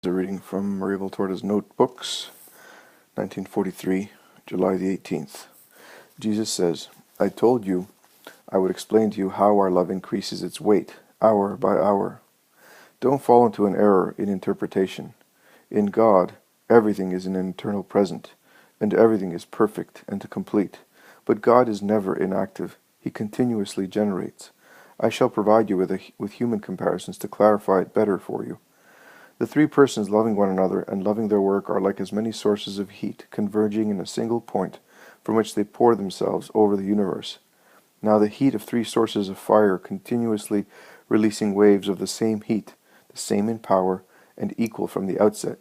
A reading from Maria Valtorta's Notebooks, 1943, July the 18th. Jesus says, I told you I would explain to you how our love increases its weight, hour by hour. Don't fall into an error in interpretation. In God, everything is an eternal present, and everything is perfect and complete. But God is never inactive. He continuously generates. I shall provide you with human comparisons to clarify it better for you. The three persons loving one another and loving their work are like as many sources of heat converging in a single point from which they pour themselves over the universe. Now the heat of three sources of fire continuously releasing waves of the same heat, the same in power, and equal from the outset.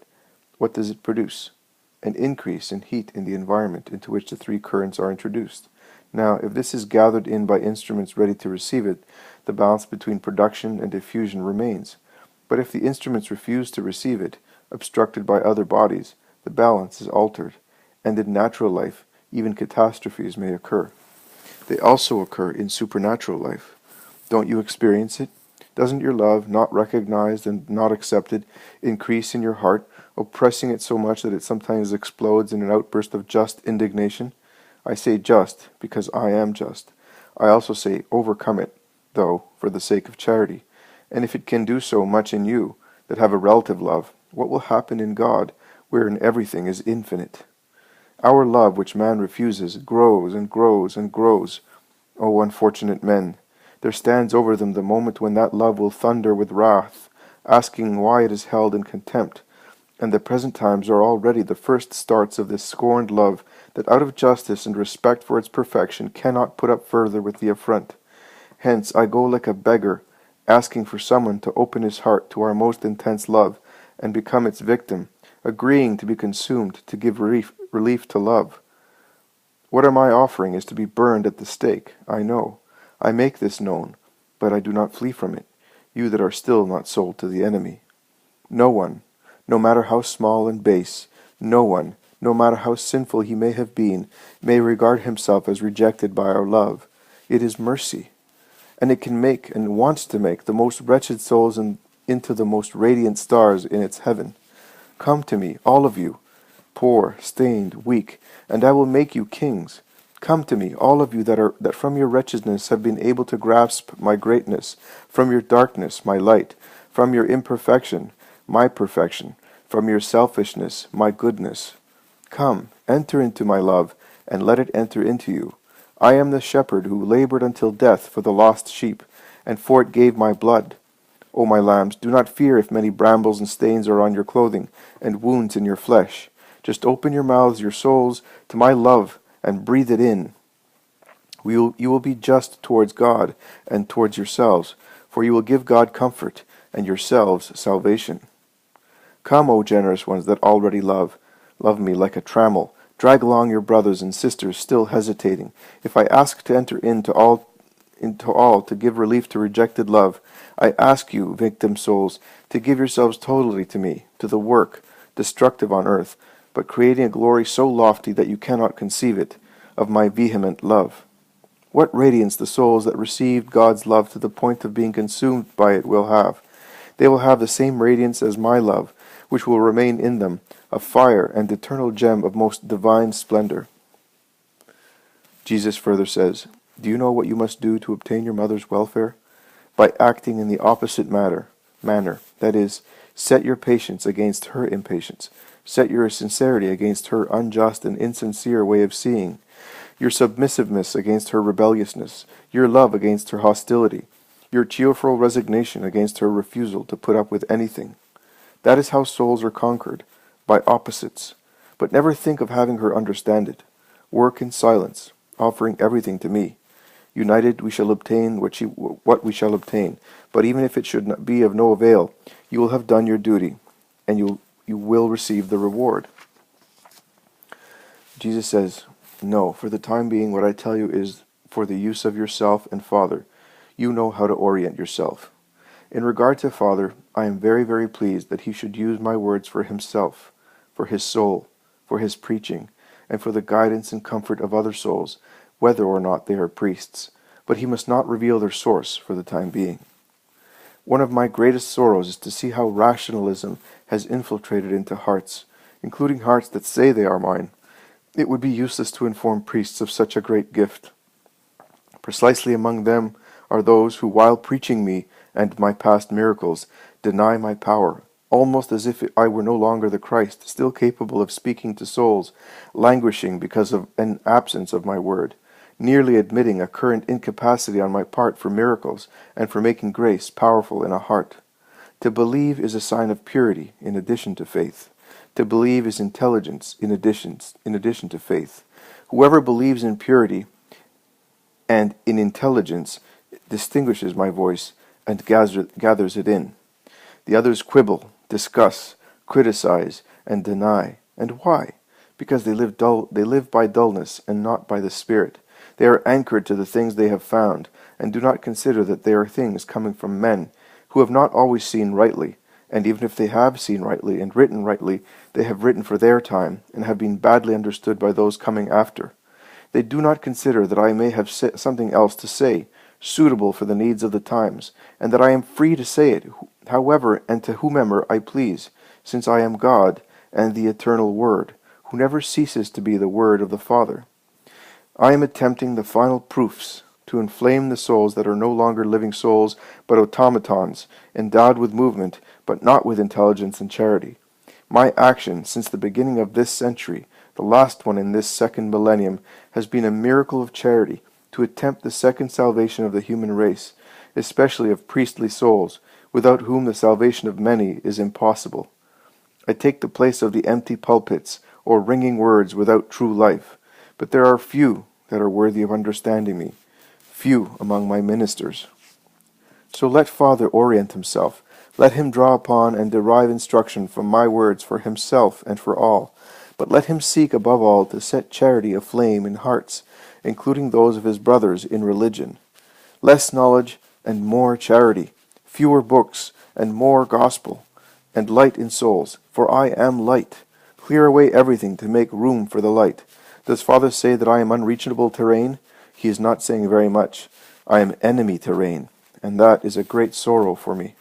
What does it produce? An increase in heat in the environment into which the three currents are introduced. Now, if this is gathered in by instruments ready to receive it, the balance between production and diffusion remains. But if the instruments refuse to receive it, obstructed by other bodies, the balance is altered, and in natural life, even catastrophes may occur. They also occur in supernatural life. Don't you experience it? Doesn't your love, not recognized and not accepted, increase in your heart, oppressing it so much that it sometimes explodes in an outburst of just indignation? I say just, because I am just. I also say overcome it, though, for the sake of charity. And if it can do so much in you, that have a relative love, what will happen in God, wherein everything is infinite? Our love, which man refuses, grows and grows and grows. O unfortunate men! There stands over them the moment when that love will thunder with wrath, asking why it is held in contempt. And the present times are already the first starts of this scorned love, that out of justice and respect for its perfection cannot put up further with the affront. Hence I go like a beggar, asking for someone to open his heart to our most intense love, and become its victim, agreeing to be consumed to give relief to love. What am I offering is to be burned at the stake, I know. I make this known, but I do not flee from it, you that are still not sold to the enemy. No one, no matter how small and base, no one, no matter how sinful he may have been, may regard himself as rejected by our love. It is mercy. And it can make, and wants to make, the most wretched souls into the most radiant stars in its heaven. Come to me, all of you, poor, stained, weak, and I will make you kings. Come to me, all of you that from your wretchedness have been able to grasp my greatness, from your darkness, my light, from your imperfection, my perfection, from your selfishness, my goodness. Come, enter into my love, and let it enter into you. I am the shepherd who labored until death for the lost sheep, and for it gave my blood. O my lambs, do not fear if many brambles and stains are on your clothing, and wounds in your flesh. Just open your mouths, your souls, to my love, and breathe it in. You will be just towards God and towards yourselves, for you will give God comfort, and yourselves salvation. Come, O generous ones that already love me like a trammel. Drag along your brothers and sisters still hesitating. If I ask to enter into all to give relief to rejected love, I ask you, victim souls, to give yourselves totally to me, to the work, destructive on earth, but creating a glory so lofty that you cannot conceive it, of my vehement love. What radiance the souls that received God's love to the point of being consumed by it will have. They will have the same radiance as my love, which will remain in them, a fire and eternal gem of most divine splendor. Jesus further says, Do you know what you must do to obtain your mother's welfare? By acting in the opposite manner, that is, set your patience against her impatience, set your sincerity against her unjust and insincere way of seeing, your submissiveness against her rebelliousness, your love against her hostility, your cheerful resignation against her refusal to put up with anything. That is how souls are conquered, by opposites. But never think of having her understand it. Work in silence, offering everything to me. United we shall obtain what we shall obtain, but even if it should not be of no avail, you will have done your duty, and you will receive the reward. Jesus says, No, for the time being what I tell you is for the use of yourself and Father. You know how to orient yourself. In regard to Father, I am very, very pleased that he should use my words for himself, for his soul, for his preaching, and for the guidance and comfort of other souls, whether or not they are priests, but he must not reveal their source for the time being. One of my greatest sorrows is to see how rationalism has infiltrated into hearts, including hearts that say they are mine. It would be useless to inform priests of such a great gift. Precisely among them are those who, while preaching me and my past miracles, deny my power, almost as if I were no longer the Christ, still capable of speaking to souls, languishing because of an absence of my word, nearly admitting a current incapacity on my part for miracles and for making grace powerful in a heart. To believe is a sign of purity in addition to faith. To believe is intelligence in addition to faith. Whoever believes in purity and in intelligence distinguishes my voice and gathers it in. The others quibble, discuss, criticize, and deny. And why? Because they live by dullness and not by the Spirit. They are anchored to the things they have found, and do not consider that they are things coming from men, who have not always seen rightly, and even if they have seen rightly and written rightly, they have written for their time, and have been badly understood by those coming after. They do not consider that I may have something else to say, suitable for the needs of the times, and that I am free to say it, however and to whomever I please, since I am God and the eternal Word, who never ceases to be the Word of the Father. I am attempting the final proofs to inflame the souls that are no longer living souls, but automatons, endowed with movement, but not with intelligence and charity. My action since the beginning of this century, the last one in this second millennium, has been a miracle of charity, to attempt the second salvation of the human race, especially of priestly souls, without whom the salvation of many is impossible. I take the place of the empty pulpits, or ringing words without true life, but there are few that are worthy of understanding me, few among my ministers. So let Father orient himself, let him draw upon and derive instruction from my words for himself and for all, but let him seek above all to set charity aflame in hearts, including those of his brothers in religion. Less knowledge and more charity, fewer books and more gospel, and light in souls, for I am light. Clear away everything to make room for the light. Does Father say that I am unreachable terrain? He is not saying very much. I am enemy terrain, and that is a great sorrow for me.